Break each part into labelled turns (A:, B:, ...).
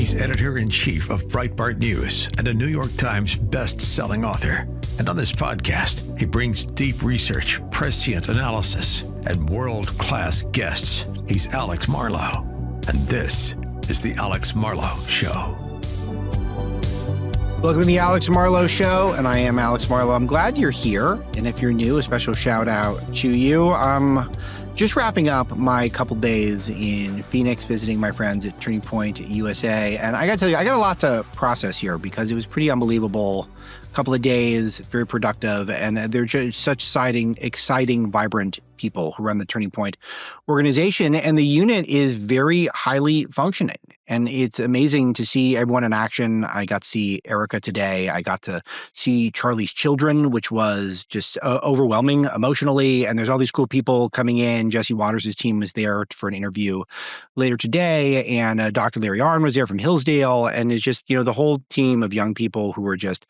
A: He's editor-in-chief of Breitbart News and a New York Times best-selling author. And on this podcast, he brings deep research, prescient analysis, and world-class guests. He's Alex Marlow, and this is The Alex Marlow Show.
B: Welcome to The Alex Marlow Show, and I am Alex Marlow. I'm glad you're here, and if you're new, a special shout-out to you. Just wrapping up my couple days in Phoenix, visiting my friends at Turning Point USA. And I got to tell you, I got a lot to process here because it was pretty unbelievable. A couple of days, very productive. And they're just such exciting, vibrant people who run the Turning Point organization. And the unit is very highly functioning. And it's amazing to see everyone in action. I got to see Erica today. I got to see Charlie's children, which was just overwhelming emotionally. And there's all these cool people coming in. Jesse Waters' team was there for an interview later today. And Dr. Larry Arnn was there from Hillsdale. And it's just, the whole team of young people who were just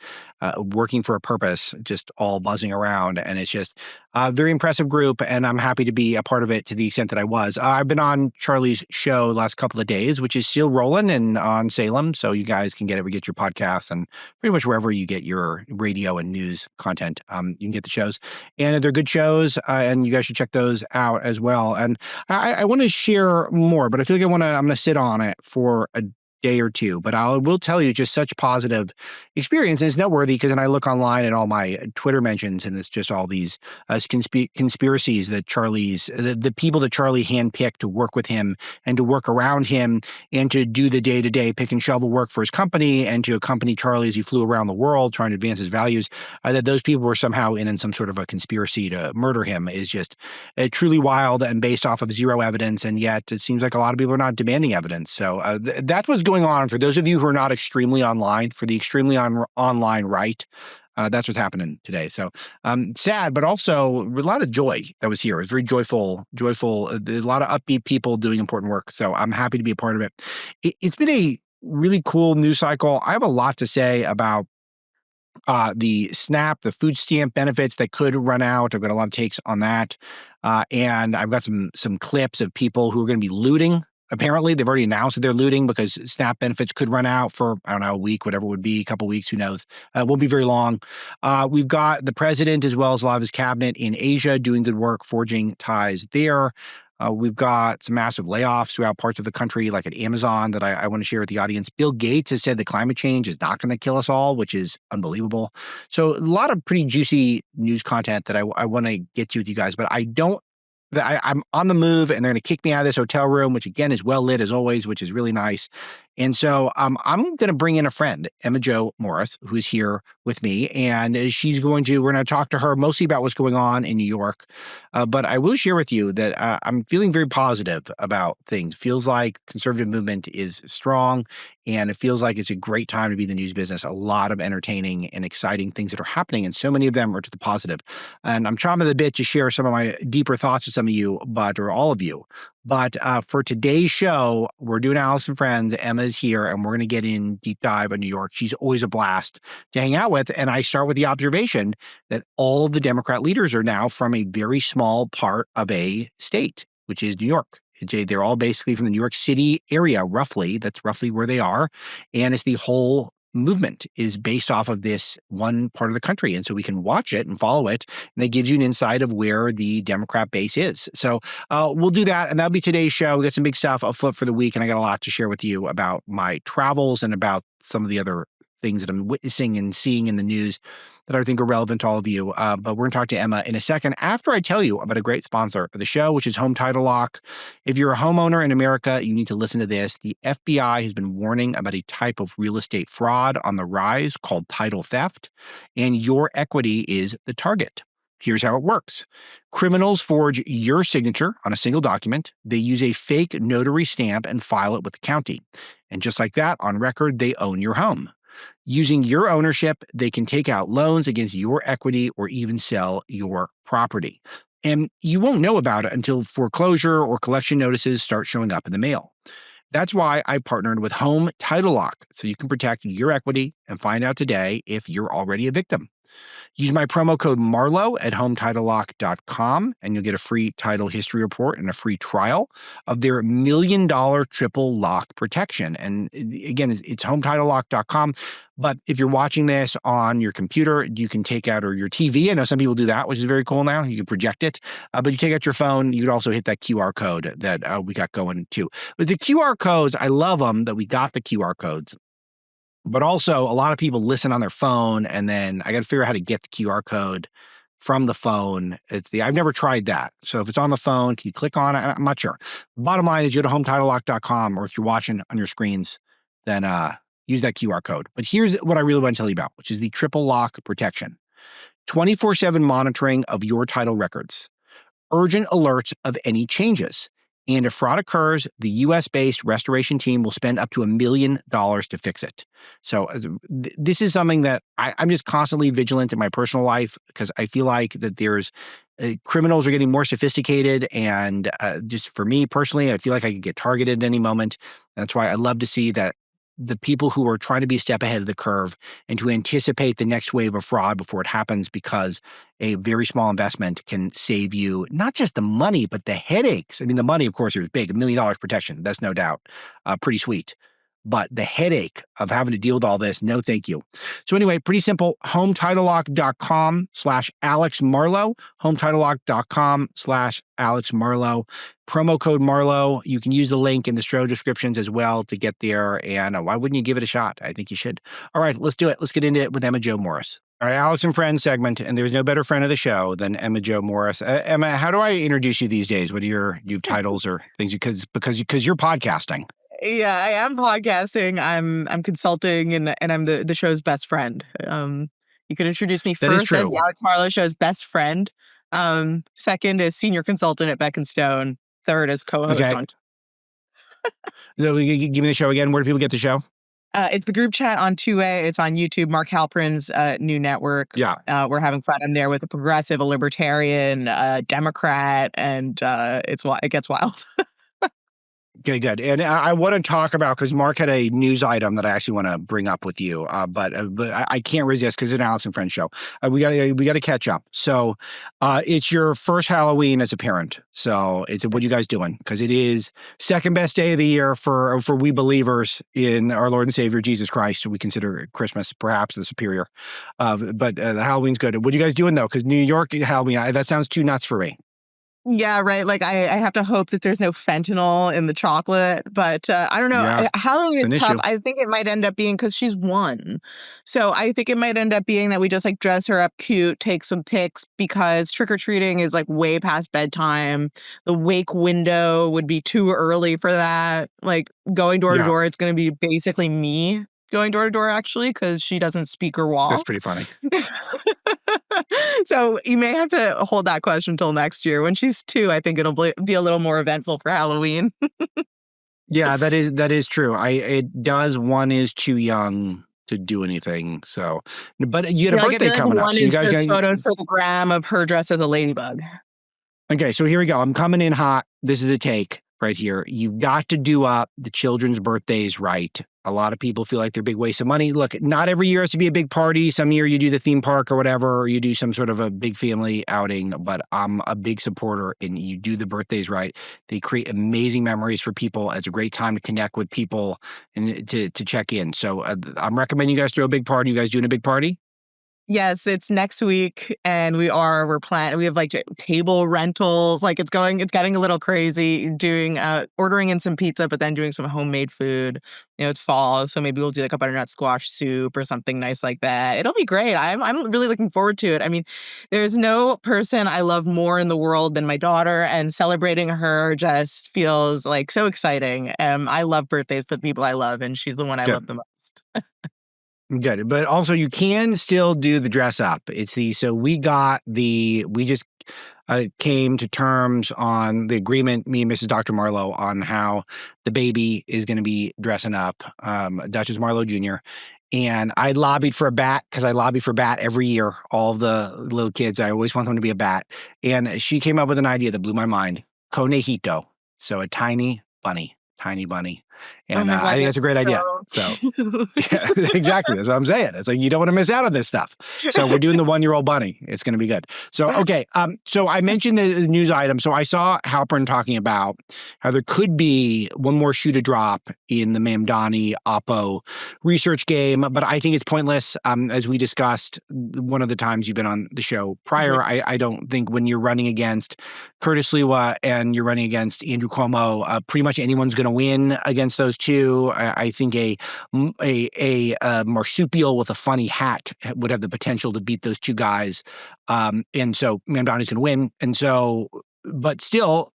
B: working for a purpose, just all buzzing around. And it's just a very impressive group. And I'm happy to be a part of it to the extent that I was. I've been on Charlie's show the last couple of days, which is still rolling and on Salem. So you guys can get it. We get your podcasts and pretty much wherever you get your radio and news content, you can get the shows. And they're good shows, and you guys should check those out as well. And I want to share more, but I feel like I'm going to sit on it for a day or two, but I will tell you just such positive experience. And it's noteworthy because then I look online at all my Twitter mentions and it's just all these conspiracies that the people that Charlie handpicked to work with him and to work around him and to do the day-to-day pick and shovel work for his company and to accompany Charlie as he flew around the world trying to advance his values, that those people were somehow in some sort of a conspiracy to murder him is just truly wild and based off of zero evidence. And yet it seems like a lot of people are not demanding evidence. So that's what's going on. For those of you who are not extremely online, for the extremely online right, that's what's happening today. So sad, but also a lot of joy that was here. It was very joyful. There's a lot of upbeat people doing important work. So I'm happy to be a part of it. It's been a really cool news cycle. I have a lot to say about the SNAP, the food stamp benefits that could run out. I've got a lot of takes on that. And I've got some clips of people who are going to be looting. Apparently, they've already announced that they're looting because SNAP benefits could run out for, I don't know, a week, whatever it would be, a couple of weeks, who knows. It won't be very long. We've got the president as well as a lot of his cabinet in Asia doing good work, forging ties there. We've got some massive layoffs throughout parts of the country, like at Amazon, that I want to share with the audience. Bill Gates has said that climate change is not going to kill us all, which is unbelievable. So a lot of pretty juicy news content that I want to get to with you guys, but I'm on the move and they're going to kick me out of this hotel room, which again is well lit as always, which is really nice. And so I'm going to bring in a friend, Emma Jo Morris, who's here with me. And we're going to talk to her mostly about what's going on in New York. But I will share with you that I'm feeling very positive about things. Feels like conservative movement is strong and it feels like it's a great time to be in the news business. A lot of entertaining and exciting things that are happening. And so many of them are to the positive. And I'm chomping at the bit to share some of my deeper thoughts with some of you, or all of you. But for today's show, we're doing Alice and Friends. Emma's here, and we're going to get in deep dive on New York. She's always a blast to hang out with. And I start with the observation that all of the Democrat leaders are now from a very small part of a state, which is New York. They're all basically from the New York City area, roughly. That's roughly where they are. And it's the whole movement is based off of this one part of the country. And so we can watch it and follow it. And that gives you an insight of where the Democrat base is. So we'll do that. And that'll be today's show. We got some big stuff afoot for the week. And I got a lot to share with you about my travels and about some of the other things that I'm witnessing and seeing in the news that I think are relevant to all of you. But we're going to talk to Emma in a second after I tell you about a great sponsor of the show, which is Home Title Lock. If you're a homeowner in America, you need to listen to this. The FBI has been warning about a type of real estate fraud on the rise called title theft, and your equity is the target. Here's how it works. Criminals forge your signature on a single document. They use a fake notary stamp and file it with the county. And just like that, on record, they own your home. Using your ownership, they can take out loans against your equity or even sell your property. And you won't know about it until foreclosure or collection notices start showing up in the mail. That's why I partnered with Home Title Lock, so you can protect your equity and find out today if you're already a victim. Use my promo code Marlow at HomeTitleLock.com, and you'll get a free title history report and a free trial of their $1 million triple lock protection. And again, it's HomeTitleLock.com. But if you're watching this on your computer, you can take out, or your TV. I know some people do that, which is very cool now. You can project it. But you take out your phone, you could also hit that QR code that we got going too. But the QR codes, I love them that we got the QR codes. But also, a lot of people listen on their phone, and then I got to figure out how to get the QR code from the phone. I've never tried that. So if it's on the phone, can you click on it? I'm not sure. Bottom line is, you go to HomeTitleLock.com, or if you're watching on your screens, then use that QR code. But here's what I really want to tell you about, which is the triple lock protection. 24/7 monitoring of your title records. Urgent alerts of any changes. And if fraud occurs, the U.S.-based restoration team will spend up to $1 million to fix it. So this is something that I'm just constantly vigilant in my personal life, because I feel like that there's criminals are getting more sophisticated. And just for me personally, I feel like I could get targeted at any moment. That's why I love to see that the people who are trying to be a step ahead of the curve and to anticipate the next wave of fraud before it happens, because a very small investment can save you not just the money, but the headaches. I mean, the money, of course, is big, $1 million protection. That's no doubt pretty sweet. But the headache of having to deal with all this, no thank you. So anyway, pretty simple. HomeTitleLock.com/Alex Marlow. HomeTitleLock.com/Alex Marlow. Promo code Marlow. You can use the link in the show descriptions as well to get there. And why wouldn't you give it a shot? I think you should. All right, let's do it. Let's get into it with Emma Jo Morris. All right, Alex and Friends segment, and there's no better friend of the show than Emma Jo Morris. Emma, how do I introduce you these days? What are your titles or things? Because you're podcasting.
C: Yeah, I am podcasting. I'm consulting, and I'm the show's best friend. You can introduce me
B: That is
C: first as
B: true.
C: the Alex Marlow Show's best friend. Second is senior consultant at Beck and Stone. Third is co-host
B: Okay.
C: on.
B: So, give me the show again. Where do people get the show?
C: It's the group chat on 2A. It's on YouTube. Mark Halperin's new network.
B: Yeah.
C: We're having fun. I'm there with a progressive, a libertarian, a Democrat, and it gets wild.
B: Okay, good. And I want to talk about, because Mark had a news item that I actually want to bring up with you, but I can't resist because it's an Alex and Friends show. We got to catch up. So it's your first Halloween as a parent. So what are you guys doing? Because it is second best day of the year for we believers in our Lord and Savior Jesus Christ. We consider Christmas perhaps the superior, but Halloween's good. What are you guys doing though? Because New York Halloween, that sounds too nuts for me.
C: Yeah, right. Like I have to hope that there's no fentanyl in the chocolate, but I don't know.
B: Yeah,
C: Halloween
B: it's
C: is
B: an
C: tough.
B: issue.
C: I think it might end up being because she's one. So I think it might end up being that we just like dress her up cute, take some pics, because trick-or-treating is like way past bedtime. The wake window would be too early for that. Like going door to
B: Yeah,
C: door, it's going to be basically me going door to door actually, because she doesn't speak or
B: that's
C: walk.
B: pretty funny.
C: So you may have to hold that question until next year. When she's 2, I think it'll be a little more eventful for Halloween.
B: Yeah, that is true. One is too young to do anything. So, but you had a
C: I
B: birthday
C: feel like
B: coming up.
C: one
B: So you
C: is
B: guys
C: just
B: going
C: photos for the gram of her dressed as a ladybug.
B: Okay, so here we go. I'm coming in hot. This is a take right here. You've got to do up the children's birthdays right. A lot of people feel like they're big waste of money. Look, not every year has to be a big party. Some year you do the theme park or whatever, or you do some sort of a big family outing, but I'm a big supporter, and you do the birthdays right. They create amazing memories for people. It's a great time to connect with people and to check in. So I'm recommending you guys throw a big party. You guys doing a big party?
C: Yes, it's next week, and we're planning. We have like table rentals. Like it's getting a little crazy. Ordering in some pizza, but then doing some homemade food. It's fall, so maybe we'll do like a butternut squash soup or something nice like that. It'll be great. I'm really looking forward to it. I mean, there's no person I love more in the world than my daughter, and celebrating her just feels like so exciting. I love birthdays for the people I love, and she's the one I love the most.
B: Good. But also you can still do the dress up. So we just came to terms on the agreement, me and Mrs. Dr. Marlow, on how the baby is going to be dressing up, Duchess Marlow Jr. And I lobbied for a bat, because I lobby for bat every year. All of the little kids, I always want them to be a bat. And she came up with an idea that blew my mind. Conejito. So a tiny bunny. And
C: Oh my God,
B: I think that's a great idea.
C: so
B: So yeah, exactly. That's what I'm saying. It's like, you don't want to miss out on this stuff. So we're doing the 1-year-old bunny. It's going to be good. So, okay. So I mentioned the news item. So I saw Halpern talking about how there could be one more shoe to drop in the Mamdani Oppo research game, but I think it's pointless. As we discussed one of the times you've been on the show prior, I don't think when you're running against Curtis Sliwa and you're running against Andrew Cuomo, pretty much anyone's going to win against those two. I think a marsupial with a funny hat would have the potential to beat those two guys. And so Mamdani's going to win. And so, but still,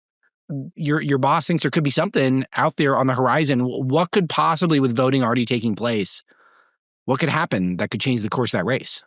B: your boss thinks there could be something out there on the horizon. What could possibly, with voting already taking place, what could happen that could change the course of that race?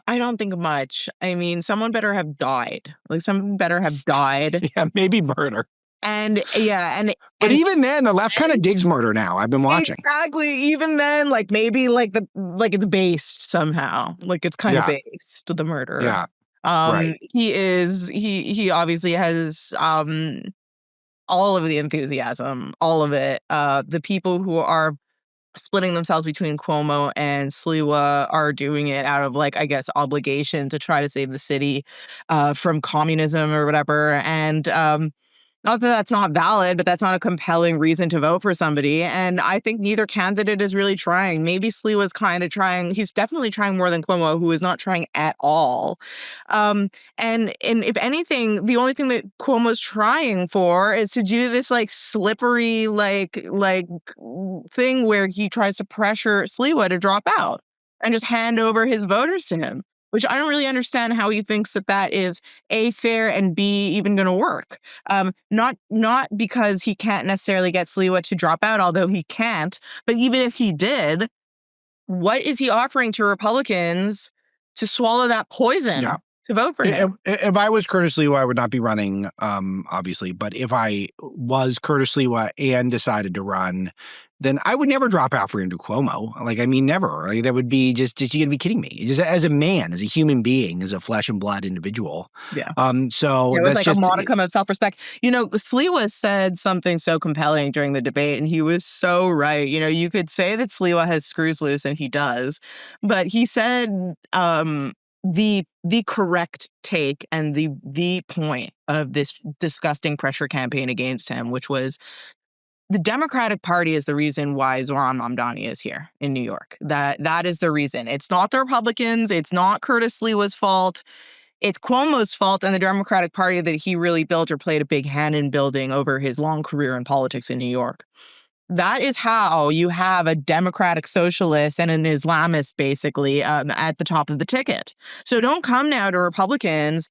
C: I don't think much. I mean, someone better have died. Like, someone better have died.
B: Yeah, maybe murder.
C: And yeah,
B: but even then, the left kind of digs murder now. I've been watching.
C: Exactly. Even then, like, maybe like it's based somehow. Like, it's kind of based, the murder.
B: Yeah. Right.
C: He obviously has all of the enthusiasm, all of it. The people who are splitting themselves between Cuomo and Sliwa are doing it out of, like, I guess, obligation to try to save the city from communism or whatever. And not that that's not valid, but that's not a compelling reason to vote for somebody. And I think neither candidate is really trying. Maybe Sliwa's kind of trying. He's definitely trying more than Cuomo, who is not trying at all. And if anything, the only thing that Cuomo's trying for is to do this, like, slippery, like thing where he tries to pressure Sliwa to drop out and just hand over his voters to him, which I don't really understand how he thinks that is A, fair, and B, even going to work. Not because he can't necessarily get Sliwa to drop out, although he can't, but even if he did, what is he offering to Republicans to swallow that poison to vote for him?
B: If I was Curtis Sliwa, I would not be running, obviously, but if I was Curtis Sliwa and decided to run, then I would never drop out for Andrew Cuomo. Like, I mean, never. Like, that would be just you gotta be kidding me. Just as a man, as a human being, as a flesh and blood individual.
C: Yeah.
B: So
C: it was
B: that's
C: like
B: just
C: a modicum of self-respect. You know, Sliwa said something so compelling during the debate, and he was so right. You know, you could say that Sliwa has screws loose, and he does, but he said the correct take and the point of this disgusting pressure campaign against him, which was, the Democratic Party is the reason why Zoran Mamdani is here in New York. That is the reason. It's not the Republicans. It's not Curtis Sliwa's fault. It's Cuomo's fault and the Democratic Party that he really built or played a big hand in building over his long career in politics in New York. That is how you have a democratic socialist and an Islamist, basically, at the top of the ticket. So don't come now to Republicans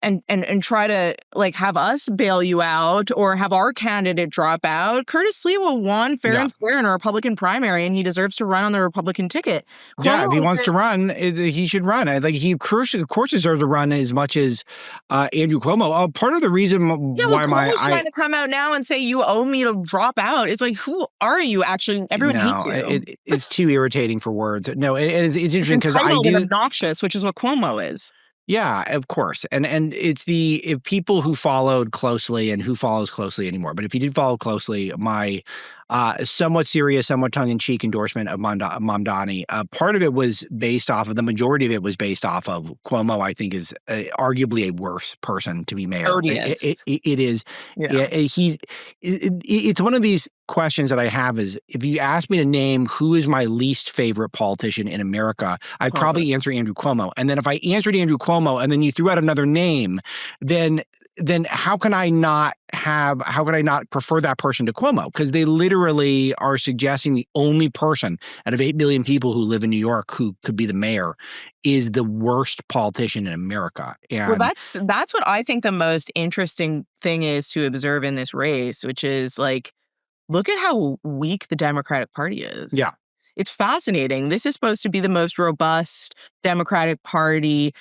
C: and try to, like, have us bail you out or have our candidate drop out. Curtis Sliwa won fair and square in a Republican primary, and he deserves to run on the Republican ticket.
B: If he wants to run, he should run. Like, he of course deserves to run as much as Andrew Cuomo. Part of the reason why
C: Cuomo's trying to come out now and say you owe me to drop out. It's like, who are you? Actually, everyone hates you.
B: It's too irritating for words. No, it's interesting because I do
C: obnoxious, which is what Cuomo is.
B: Yeah, of course. And it's if people who followed closely and who follows closely anymore. But if you did follow closely, my somewhat serious, somewhat tongue-in-cheek endorsement of Mamdani, part of it was based off of, the majority of it was based off of Cuomo, I think, is arguably a worse person to be mayor. It is. Yeah. It's one of these questions that I have is, if you ask me to name who is my least favorite politician in America, I'd probably answer Andrew Cuomo. And then if I answered Andrew Cuomo and then you threw out another name, then how can I not prefer that person to Cuomo? Because they literally are suggesting the only person out of 8 million people who live in New York who could be the mayor is the worst politician in America. And
C: well, that's what I think the most interesting thing is to observe in this race, which is, like, look at how weak the Democratic Party is.
B: Yeah.
C: It's fascinating. This is supposed to be the most robust Democratic Party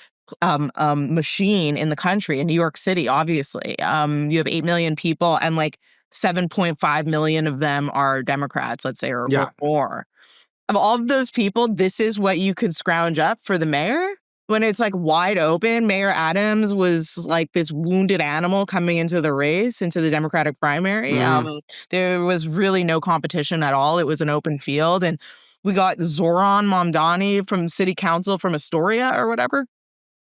C: machine in the country, in New York City, obviously. You have 8 million people, and like 7.5 million of them are Democrats, let's say, or more. Of all of those people, this is what you could scrounge up for the mayor? when it's like wide open, Mayor Adams was like this wounded animal coming into the race, into the Democratic primary. There was really no competition at all. It was an open field. And we got Zoran Mamdani from city council from Astoria or whatever.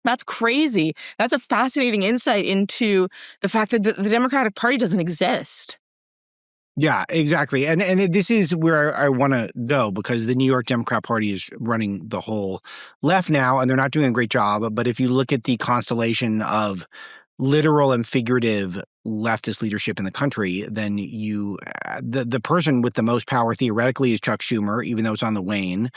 C: That's crazy. That's a fascinating insight into the fact that the Democratic Party doesn't exist.
B: Yeah, exactly. And this is where I want to go, because the New York Democrat Party is running the whole left now, and they're not doing a great job. But if you look at the constellation of literal and figurative leftist leadership in the country, then the person with the most power theoretically is Chuck Schumer, even though it's on the wane.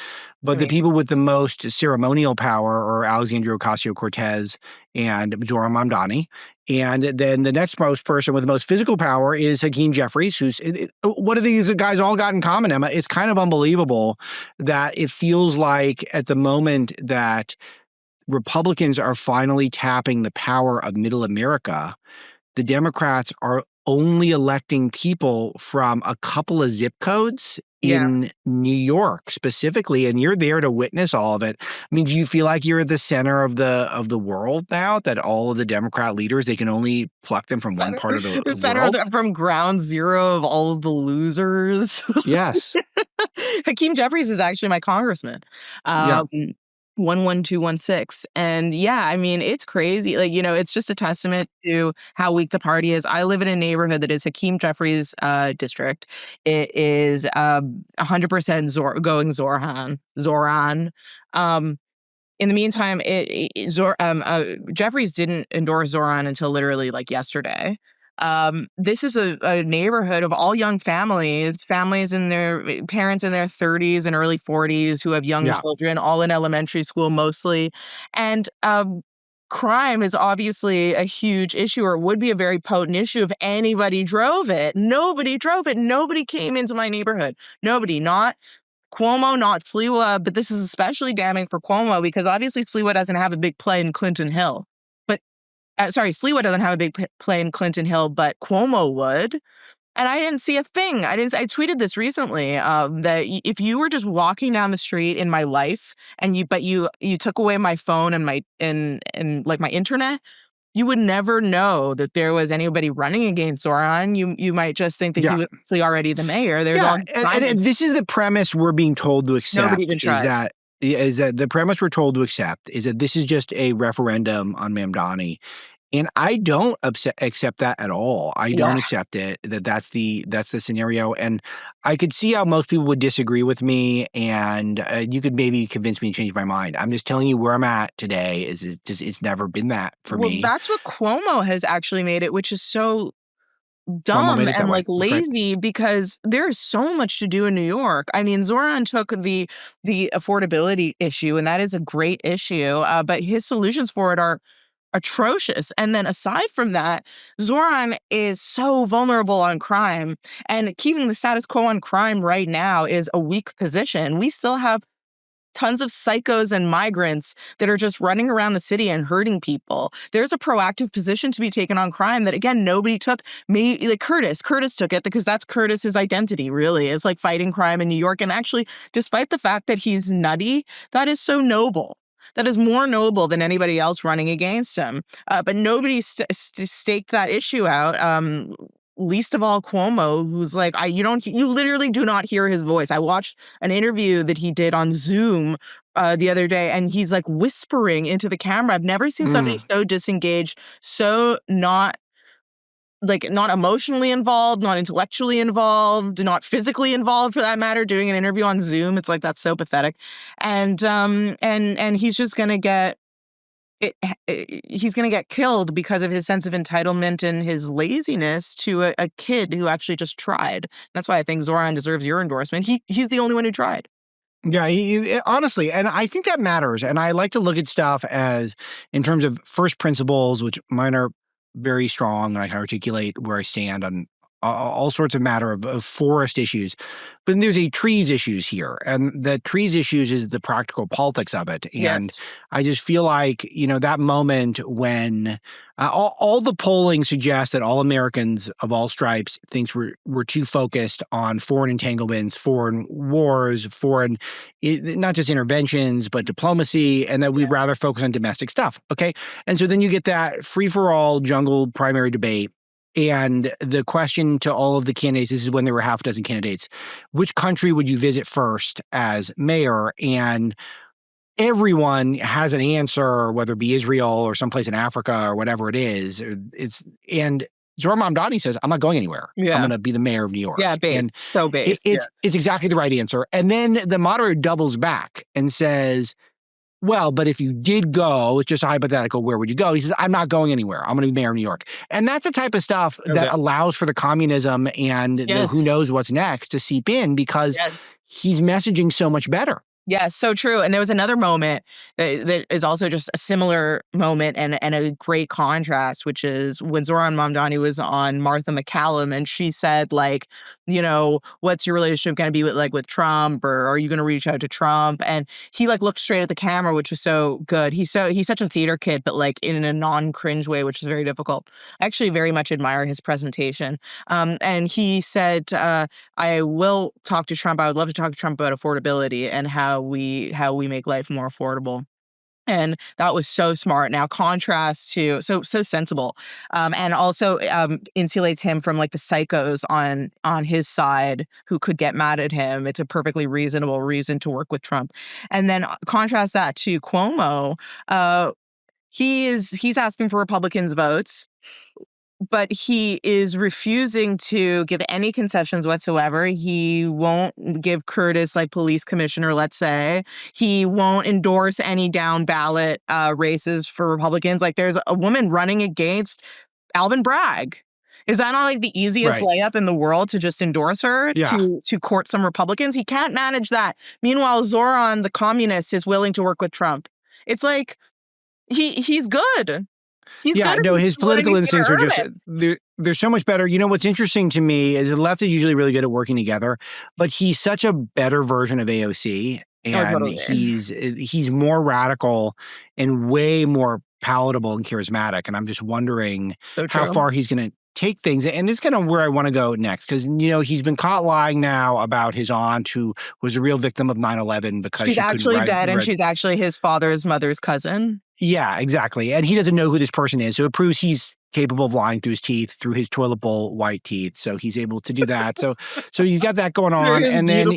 B: But the people with the most ceremonial power are Alexandria Ocasio-Cortez and Zoran Mamdani. And then the next most person with the most physical power is Hakeem Jeffries, who's what do these guys all got in common, Emma? It's kind of unbelievable that it feels like at the moment that Republicans are finally tapping the power of middle America, the Democrats are only electing people from a couple of zip codes in New York specifically, and you're there to witness all of it. I mean, do you feel like you're at the center of the world now, that all of the Democrat leaders, they can only pluck them from one part of the
C: center
B: world?
C: From ground zero of all of the losers.
B: Yes.
C: Hakeem Jeffries is actually my congressman.
B: Yeah.
C: 11216. And yeah, I mean, it's crazy. Like, it's just a testament to how weak the party is. I live in a neighborhood that is Hakeem Jeffries' district. It is 100% going Zoran. In the meantime, Jeffries didn't endorse Zoran until literally like yesterday. This is a neighborhood of all young families in their parents in their 30s and early 40s who have young children, all in elementary school mostly. And crime is obviously a huge issue, or would be a very potent issue if anybody drove it. Nobody drove it. Nobody came into my neighborhood. Nobody, not Cuomo, not Sliwa, but this is especially damning for Cuomo because obviously Sliwa doesn't have a big play in Clinton Hill. But Sliwa doesn't have a big play in Clinton Hill, but Cuomo would. And I didn't see a thing. I tweeted this recently that if you were just walking down the street in my life and you took away my phone and my like my internet, you would never know that there was anybody running against Zoran. You might just think that he was actually already the mayor. There's all
B: and this is the premise we're being told to accept.
C: Nobody even tried.
B: Is that the premise we're told to accept is that this is just a referendum on Mamdani. And I don't accept that at all. I don't accept it, that's the scenario. And I could see how most people would disagree with me, and you could maybe convince me to change my mind. I'm just telling you where I'm at today. It's never been that for me.
C: Well, that's what Cuomo has actually made it, which is so dumb and like lazy because there is so much to do in New York. I mean, Zoran took the affordability issue, and that is a great issue, but his solutions for it are atrocious. And then aside from that, Zoran is so vulnerable on crime, and keeping the status quo on crime right now is a weak position. We still have tons of psychos and migrants that are just running around the city and hurting people. There's a proactive position to be taken on crime that, again, nobody took. Maybe like Curtis took it because that's Curtis's identity, really, is like fighting crime in New York. And actually, despite the fact that he's nutty, that is so noble. That is more noble than anybody else running against him. But nobody staked that issue out. Least of all Cuomo, who's like, you literally do not hear his voice. I watched an interview that he did on Zoom the other day, and he's like whispering into the camera. I've never seen somebody so disengaged, so not emotionally involved, not intellectually involved, not physically involved for that matter, doing an interview on Zoom. It's like, that's so pathetic. And he's just going to get he's going to get killed because of his sense of entitlement and his laziness to a kid who actually just tried. That's why I think Zoran deserves your endorsement. He's the only one who tried.
B: Yeah, honestly, and I think that matters. And I like to look at stuff as in terms of first principles, which mine are very strong, and I can articulate where I stand on all sorts of matter of forest issues. But then there's a trees issues here. And the trees issues is the practical politics of it. And
C: Yes.
B: I just feel like, that moment when all the polling suggests that all Americans of all stripes thinks we're too focused on foreign entanglements, foreign wars, not just interventions, but diplomacy, and that we'd rather focus on domestic stuff. Okay. And so then you get that free-for-all jungle primary debate. And the question to all of the candidates, this is when there were half a dozen candidates, which country would you visit first as mayor? And everyone has an answer, whether it be Israel or someplace in Africa or whatever it is. And Zoran Mamdani says, I'm not going anywhere.
C: Yeah.
B: I'm going to be the mayor of New York.
C: Yeah,
B: And
C: based. So based.
B: it's exactly the right answer. And then the moderator doubles back and says, well, but if you did go, it's just a hypothetical, where would you go? He says, I'm not going anywhere. I'm going to be mayor of New York. And that's the type of stuff that allows for the communism and the who knows what's next to seep in, because he's messaging so much better.
C: Yes, so true. And there was another moment that is also just a similar moment and a great contrast, which is when Zoran Mamdani was on Martha McCallum, and she said, like, what's your relationship going to be with Trump, or are you going to reach out to Trump? And he looked straight at the camera, which was so good. He's such a theater kid, but in a non-cringe way, which is very difficult. I actually very much admire his presentation. And he said, I will talk to Trump. I would love to talk to Trump about affordability and how we make life more affordable. And that was so smart. Now, contrast to so sensible, and also insulates him from the psychos on his side who could get mad at him. It's a perfectly reasonable reason to work with Trump. And then contrast that to Cuomo. He's asking for Republicans' votes, but he is refusing to give any concessions whatsoever. He won't give Curtis police commissioner, let's say. He won't endorse any down ballot races for Republicans. There's a woman running against Alvin Bragg. Is that not the easiest layup in the world to just endorse her to court some Republicans? He can't manage that. Meanwhile, Zoran, the communist, is willing to work with Trump. It's he's good.
B: His political instincts are just, they're so much better. What's interesting to me is the left is usually really good at working together, but he's such a better version of AOC, and
C: totally.
B: he's more radical and way more palatable and charismatic. And I'm just wondering how far he's going to take things. And this is kind of where I want to go next, because, he's been caught lying now about his aunt, who was the real victim of 9/11 because
C: she's actually dead, and she's actually his father's mother's cousin.
B: Yeah, exactly. And he doesn't know who this person is. So it proves he's capable of lying through his teeth, through his toilet bowl white teeth. So he's able to do that. So he's got that going on. And then,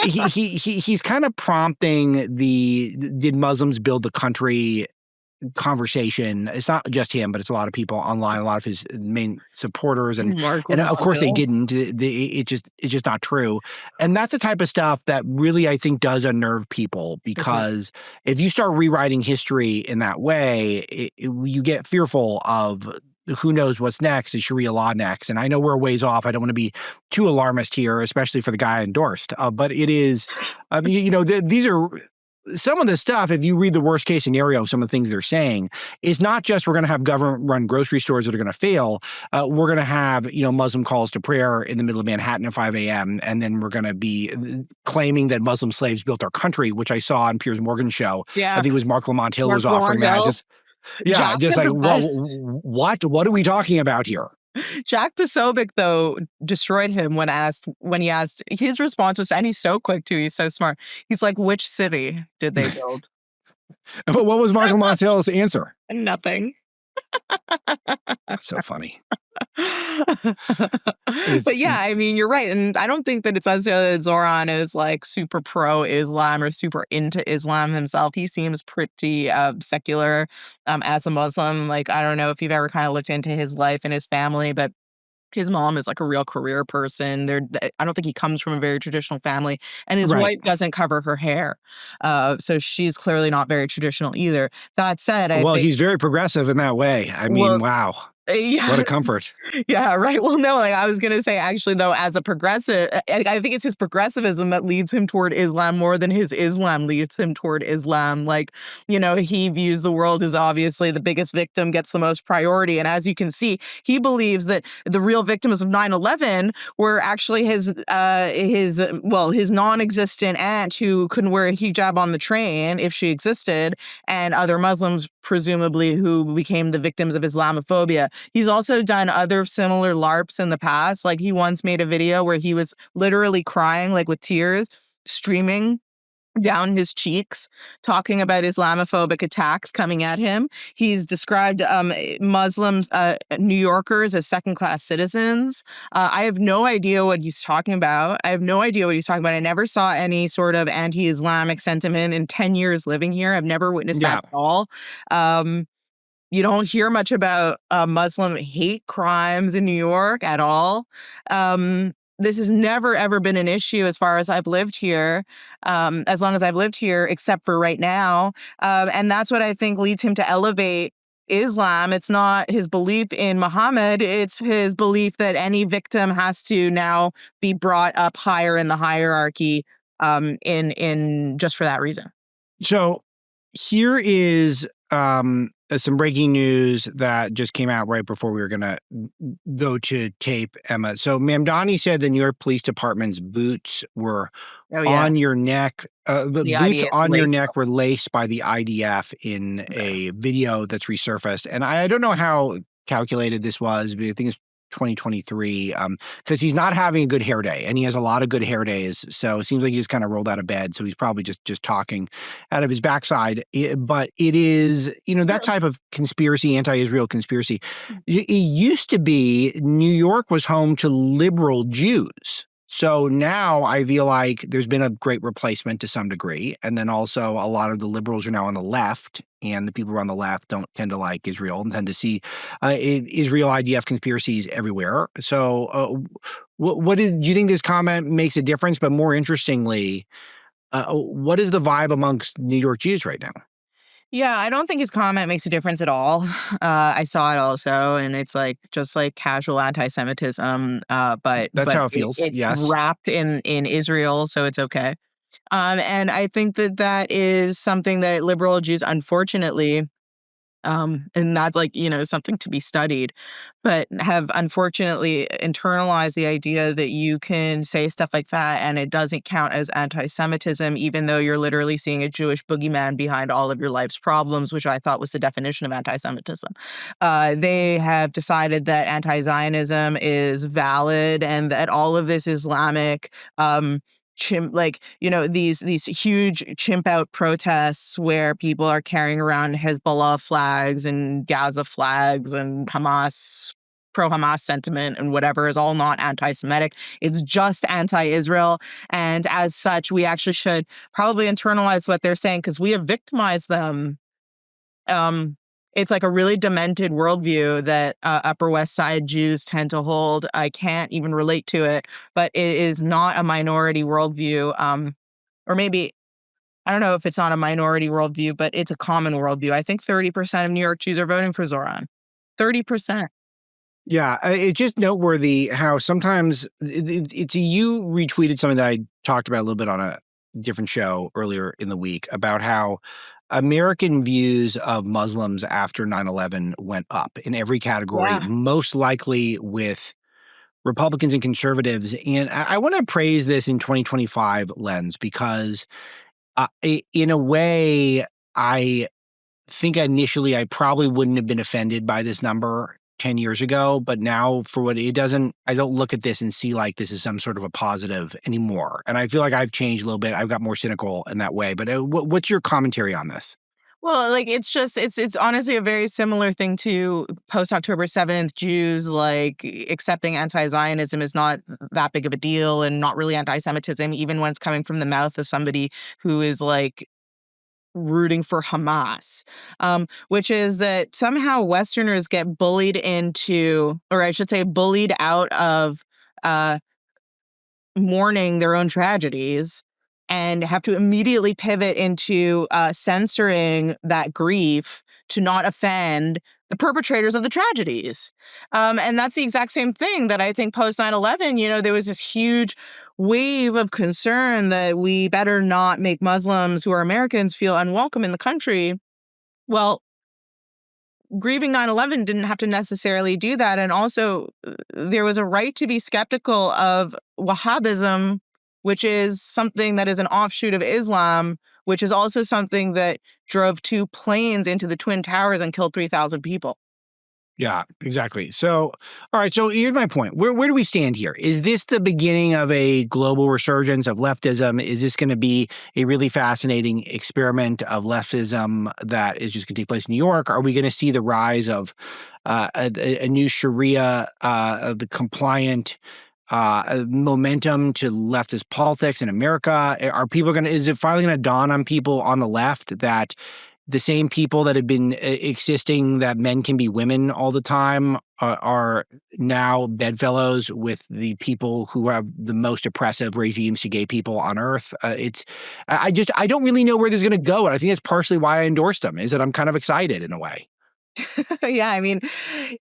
B: he's kind of prompting the did Muslims build the country conversation. It's not just him, but it's a lot of people online, a lot of his main supporters, and of course they didn't. It's just not true. And that's the type of stuff that really, I think, does unnerve people, because if you start rewriting history in that way, you get fearful of who knows what's next. Is Sharia law next? And I know we're a ways off. I don't want to be too alarmist here, especially for the guy I endorsed. But it is, these are some of the stuff. If you read the worst case scenario of some of the things they're saying, is not just we're going to have government run grocery stores that are going to fail. We're going to have, Muslim calls to prayer in the middle of Manhattan at 5 a.m. And then we're going to be claiming that Muslim slaves built our country, which I saw on Piers Morgan's show.
C: Yeah.
B: I think it was Mark Lamont Hill was offering that. What are we talking about here?
C: Jack Posobiec, though, destroyed him when he asked. His response was, and he's so quick too. He's so smart. He's like, "Which city did they build?"
B: But what was Mark Lamont Hill's answer?
C: Nothing.
B: That's so funny.
C: But yeah, I mean, you're right. And I don't think that it's necessarily that Zoran is super pro-Islam or super into Islam himself. He seems pretty secular as a Muslim. I don't know if you've ever kind of looked into his life and his family, but his mom is a real career person. I don't think he comes from a very traditional family, and his wife doesn't cover her hair. So she's clearly not very traditional either. That said, I think,
B: he's very progressive in that way. I mean, wow.
C: Yeah.
B: What a comfort.
C: Yeah, right. Well, no, like I was going to say, actually, though, as a progressive, I think it's his progressivism that leads him toward Islam more than his Islam leads him toward Islam. Like, he views the world as obviously the biggest victim gets the most priority. And as you can see, he believes that the real victims of 9/11 were actually his non-existent aunt who couldn't wear a hijab on the train if she existed, and other Muslims, presumably, who became the victims of Islamophobia. He's also done other similar LARPs in the past. Like he once made a video where he was literally crying, like with tears streaming down his cheeks, talking about Islamophobic attacks coming at him. He's described Muslims, New Yorkers, as second-class citizens. I have no idea what he's talking about. I never saw any sort of anti-Islamic sentiment in 10 years living here. I've never witnessed that at all. You don't hear much about Muslim hate crimes in New York at all. This has never, ever been an issue as far as I've lived here, as long as I've lived here, except for right now. And that's what I think leads him to elevate Islam. It's not his belief in Muhammad. It's his belief that any victim has to now be brought up higher in the hierarchy in just for that reason.
B: So here is some breaking news that just came out right before we were going to go to tape, Emma. So Mamdani said the New York Police Department's boots were on your neck. The boots on your neck were laced by the IDF in a video that's resurfaced. And I don't know how calculated this was, but I think it's 2023, because he's not having a good hair day, and he has a lot of good hair days. So it seems like he just kind of rolled out of bed. So he's probably just talking out of his backside. But it is, that type of conspiracy, anti-Israel conspiracy. It used to be New York was home to liberal Jews. So now I feel like there's been a great replacement to some degree. And then also a lot of the liberals are now on the left, and the people who are on the left don't tend to like Israel and tend to see Israel IDF conspiracies everywhere. So do you think this comment makes a difference? But more interestingly, what is the vibe amongst New York Jews right now?
C: Yeah, I don't think his comment makes a difference at all. I saw it also, and it's just like casual anti-Semitism. But
B: that's how it feels.
C: It's wrapped in Israel, so it's okay. And I think that is something that liberal Jews, unfortunately, and that's something to be studied, but have unfortunately internalized the idea that you can say stuff like that and it doesn't count as anti-Semitism, even though you're literally seeing a Jewish boogeyman behind all of your life's problems, which I thought was the definition of anti-Semitism. They have decided that anti-Zionism is valid and that all of this Islamic these huge chimp out protests where people are carrying around Hezbollah flags and Gaza flags and pro-Hamas sentiment and whatever is all not anti-Semitic. It's just anti-Israel. And as such, we actually should probably internalize what they're saying because we have victimized them. It's like a really demented worldview that Upper West Side Jews tend to hold. I can't even relate to it, but it is not a minority worldview. Or maybe, I don't know if it's not a minority worldview, but it's a common worldview. I think 30% of New York Jews are voting for Zoran. 30%.
B: Yeah, it's just noteworthy how sometimes you retweeted something that I talked about a little bit on a different show earlier in the week about how American views of Muslims after 9/11 went up in every category, most likely with Republicans and conservatives. And I want to praise this in 2025 lens because in a way, I think initially I probably wouldn't have been offended by this number 10 years ago, but now I don't look at this and see like this is some sort of a positive anymore. And I feel like I've changed a little bit. I've got more cynical in that way. But what's your commentary on this?
C: Well, it's honestly a very similar thing to post-October 7th Jews, accepting anti-Zionism is not that big of a deal and not really anti-Semitism, even when it's coming from the mouth of somebody who is rooting for Hamas, which is that somehow Westerners get bullied into, or I should say bullied out of mourning their own tragedies and have to immediately pivot into censoring that grief to not offend the perpetrators of the tragedies. And that's the exact same thing that I think post 9/11, there was this huge wave of concern that we better not make Muslims who are Americans feel unwelcome in the country. Well, grieving 9/11 didn't have to necessarily do that. And also, there was a right to be skeptical of Wahhabism, which is something that is an offshoot of Islam, which is also something that drove 2 planes into the Twin Towers and killed 3,000 people.
B: Yeah, exactly. So, all right. So here's my point. Where do we stand here? Is this the beginning of a global resurgence of leftism? Is this going to be a really fascinating experiment of leftism that is just going to take place in New York? Are we going to see the rise of a new Sharia, the compliant momentum to leftist politics in America? Are people going to? Is it finally going to dawn on people on the left that the same people that have been insisting that men can be women all the time are now bedfellows with the people who have the most oppressive regimes to gay people on earth? I don't really know where this is going to go. And I think that's partially why I endorsed them, is that I'm kind of excited in a way.
C: Yeah, I mean,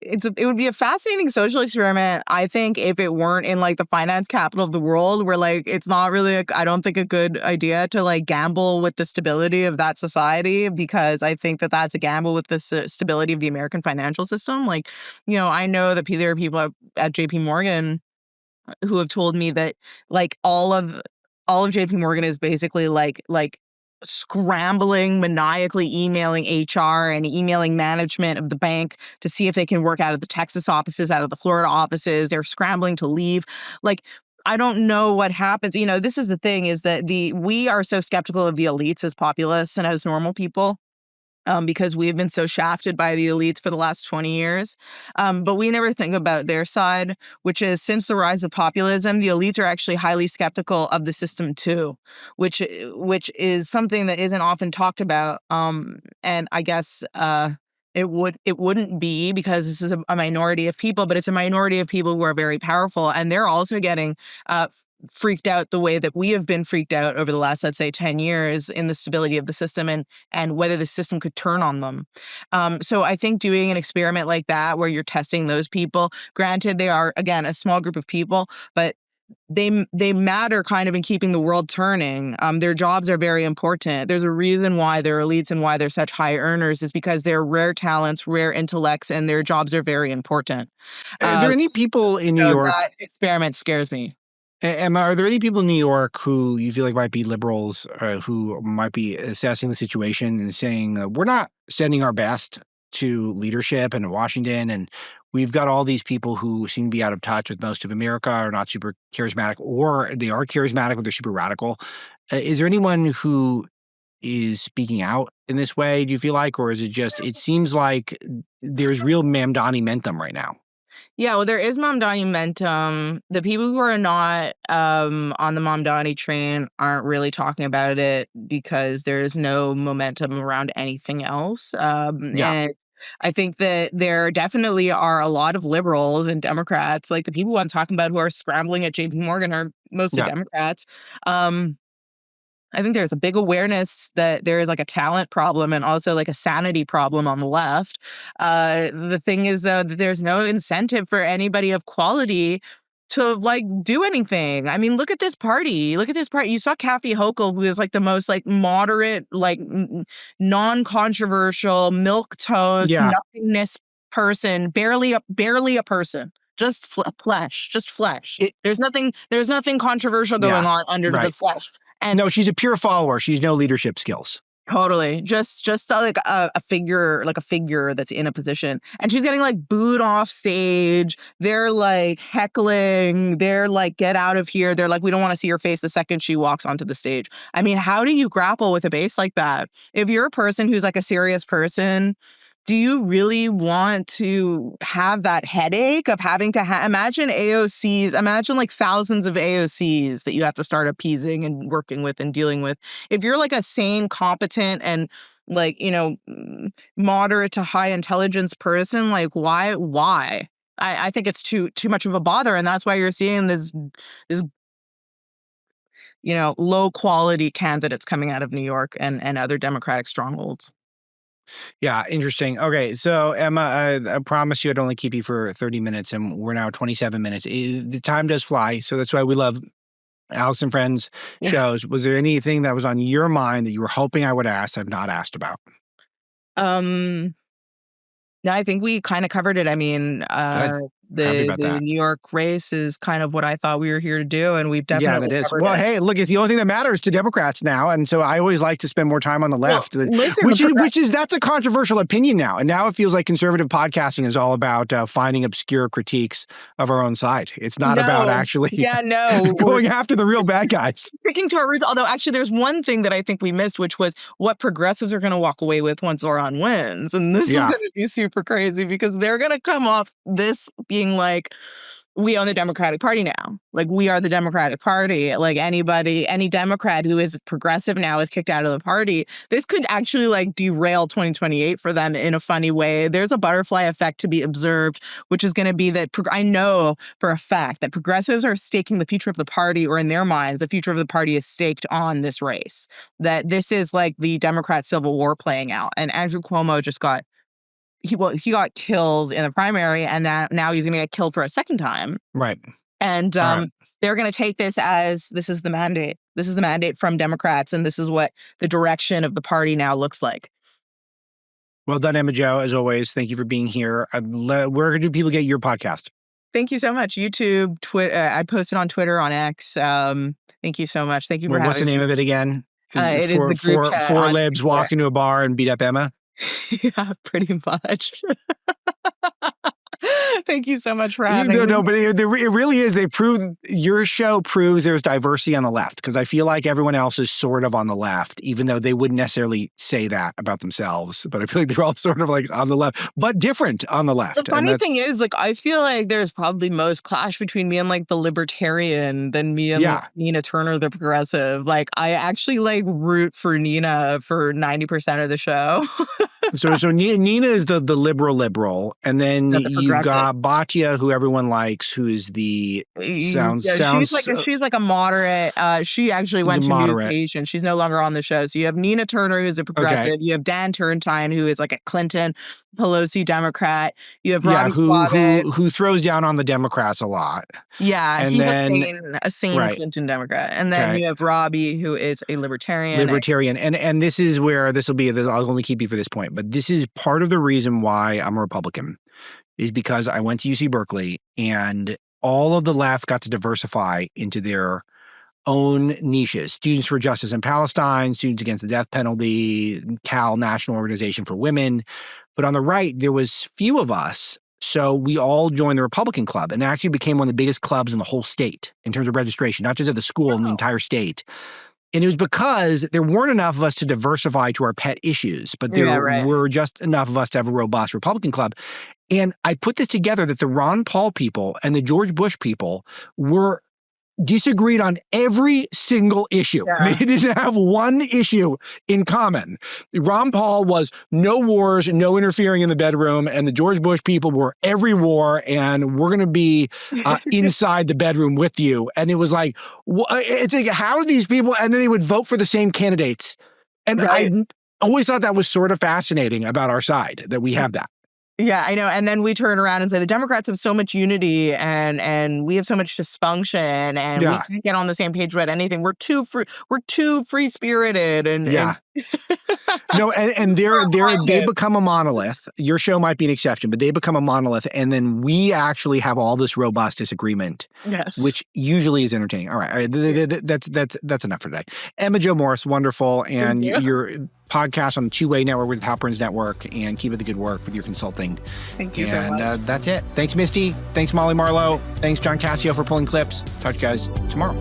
C: it would be a fascinating social experiment, I think, if it weren't in like the finance capital of the world, where like it's not really, I don't think, a good idea to like gamble with the stability of that society, because I think that that's a gamble with the stability of the American financial system. Like, I know that there are people at JP Morgan who have told me that like all of JP Morgan is basically like scrambling, maniacally emailing HR and emailing management of the bank to see if they can work out of the Texas offices, out of the Florida offices. They're scrambling to leave. Like, I don't know what happens. This is the thing, is that we are so skeptical of the elites as populists and as normal people, because we've been so shafted by the elites for the last 20 years. But we never think about their side, which is, since the rise of populism, the elites are actually highly skeptical of the system too, which is something that isn't often talked about. And I guess it wouldn't be, because this is a minority of people, but it's a minority of people who are very powerful, and they're also getting freaked out the way that we have been freaked out over the last, let's say, 10 years in the stability of the system, and whether the system could turn on them. So I think doing an experiment like that, where you're testing those people, granted they are, again, a small group of people, but they matter kind of in keeping the world turning. Their jobs are very important. There's a reason why they're elites and why they're such high earners, is because they're rare talents, rare intellects, and their jobs are very important.
B: Are there any people in New
C: So
B: York?
C: that experiment scares me.
B: Emma, are there any people in New York who you feel like might be liberals, who might be assessing the situation and saying, we're not sending our best to leadership in Washington, and we've got all these people who seem to be out of touch with most of America, are not super charismatic, or they are charismatic but they're super radical? Is there anyone who is speaking out in this way, do you feel like? Or is it just, it seems like there's real Mamdani momentum right now?
C: Yeah, well, there is Mamdani momentum. The people who are not on the Mamdani train aren't really talking about it, because there is no momentum around anything else.
B: Yeah,
C: And I think that there definitely are a lot of liberals and Democrats, like the people I'm talking about who are scrambling at JP Morgan, are mostly
B: yeah.
C: Democrats. Um, I think there's a big awareness that there is like a talent problem and also like a sanity problem on the left. The thing is, though, that there's no incentive for anybody of quality to like do anything. I mean, look at this party. Look at this party. You saw Kathy Hochul, who is like the most like moderate, like non-controversial, milk toast,
B: Yeah.
C: nothingness person, barely a person. Just flesh, just flesh.
B: It,
C: There's nothing controversial
B: yeah,
C: going on under the
B: right.
C: flesh. And
B: No, she's a pure follower. She's no leadership skills.
C: totally, just like a figure, like a figure that's in a position, and she's getting like booed off stage. They're like heckling. They're like, get out of here. They're like, we don't want to see your face the second she walks onto the stage. I mean, how do you grapple with a base like that? If you're a person who's like a serious person, do you really want to have that headache of having to imagine AOCs, imagine like thousands of AOCs that you have to start appeasing and working with and dealing with? If you're like a sane, competent, and like, moderate to high intelligence person, like why? I think it's too much of a bother. And that's why you're seeing this low quality candidates coming out of New York and other Democratic strongholds.
B: Yeah, interesting. Okay, so Emma, I promised you I'd only keep you for 30 minutes, and we're now 27 minutes. The time does fly, so that's why we love Alex and Friends
C: Yeah.
B: shows. Was there anything that was on your mind that you were hoping I would ask I've not asked about?
C: No, I think we kind of covered it. I mean,
B: Good. Happy
C: the
B: about that.
C: New York race is kind of what I thought we were here to do, and we've
B: Yeah,
C: definitely
B: that is.
C: covered
B: Well,
C: it.
B: hey, look, it's the only thing that matters to Democrats now, and so I always like to spend more time on the left,
C: Listen,
B: that's a controversial opinion now, and now it feels like conservative podcasting is all about finding obscure critiques of our own side. It's not about actually going after the real bad guys.
C: Sticking to our roots. Although, actually, there's one thing that I think we missed, which was what progressives are going to walk away with once Zoran wins, and this is going to be super crazy because they're going to come off this being like, we own the Democratic Party now. Like, we are the Democratic Party. Like, any Democrat who is progressive now is kicked out of the party. This could actually like derail 2028 for them in a funny way. There's a butterfly effect to be observed, which is going to be that I know for a fact that progressives are staking the future of the party, or in their minds, the future of the party is staked on this race. That this is like the Democrat Civil War playing out. And Andrew Cuomo just got he got killed in the primary, and now he's going to get killed for a second time.
B: Right.
C: And they're going to take this as this is the mandate. This is the mandate from Democrats, and this is what the direction of the party now looks like.
B: Well done, Emma Jo. As always, tage you for being here. Where do people get your podcast?
C: Thank you so much. YouTube, Twitter. I posted on Twitter, on X. Thank you so much. Thank you for having me.
B: What's the name of it again?
C: It is the group chat
B: four libs walk into a bar and beat up Emma?
C: Yeah, pretty much. Thank you so much for having me.
B: No, but it really is. Your show proves there's diversity on the left, because I feel like everyone else is sort of on the left, even though they wouldn't necessarily say that about themselves. But I feel like they're all sort of like on the left, but different on the left.
C: The funny thing is, like, I feel like there's probably most clash between me and like the libertarian than me and like, Nina Turner, the progressive. Like, I actually like root for Nina for 90% of the show.
B: So Nina is the liberal, and then you got Batya, who everyone likes, who is the sounds.
C: She's like a moderate. She actually went to News Nation. She's no longer on the show. So you have Nina Turner, who's a progressive. You have Dan Turrentine, who is like a Clinton, Pelosi Democrat. You have Robbie
B: who throws down on the Democrats a lot.
C: Yeah, and he's a sane Clinton Democrat. And then you have Robbie, who is a libertarian.
B: And this is where this will be. I'll only keep you for this point, but this is part of the reason why I'm a Republican, is because I went to UC Berkeley and all of the left got to diversify into their own niches. Students for Justice in Palestine, Students Against the Death Penalty, Cal, National Organization for Women. But on the right, there was few of us. So we all joined the Republican Club, and it actually became one of the biggest clubs in the whole state in terms of registration, not just at the school, in the entire state. And it was because there weren't enough of us to diversify to our pet issues, but there were just enough of us to have a robust Republican Club. And I put this together that the Ron Paul people and the George Bush people were disagreed on every single issue. Yeah. They didn't have one issue in common. Ron Paul was no wars, no interfering in the bedroom, and the George Bush people were every war, and we're going to be inside the bedroom with you. And it was like, it's like, how are these people? And then they would vote for the same candidates. And I always thought that was sort of fascinating about our side, that we have that.
C: Yeah, I know. And then we turn around and say the Democrats have so much unity and we have so much dysfunction, and we can't get on the same page about anything. We're too free spirited and
B: No, and they become a monolith. Your show might be an exception, but they become a monolith, and then we actually have all this robust disagreement, which usually is entertaining. All right, that's enough for today. Emma Jo Morris, wonderful, and your podcast on the Two-Way Network with the Halpern's Network, and keep up the good work with your consulting.
C: Thank you so much.
B: And that's it. Thanks, Misty. Thanks, Molly Marlowe. Thanks, John Cassio, for pulling clips. Talk to you guys tomorrow.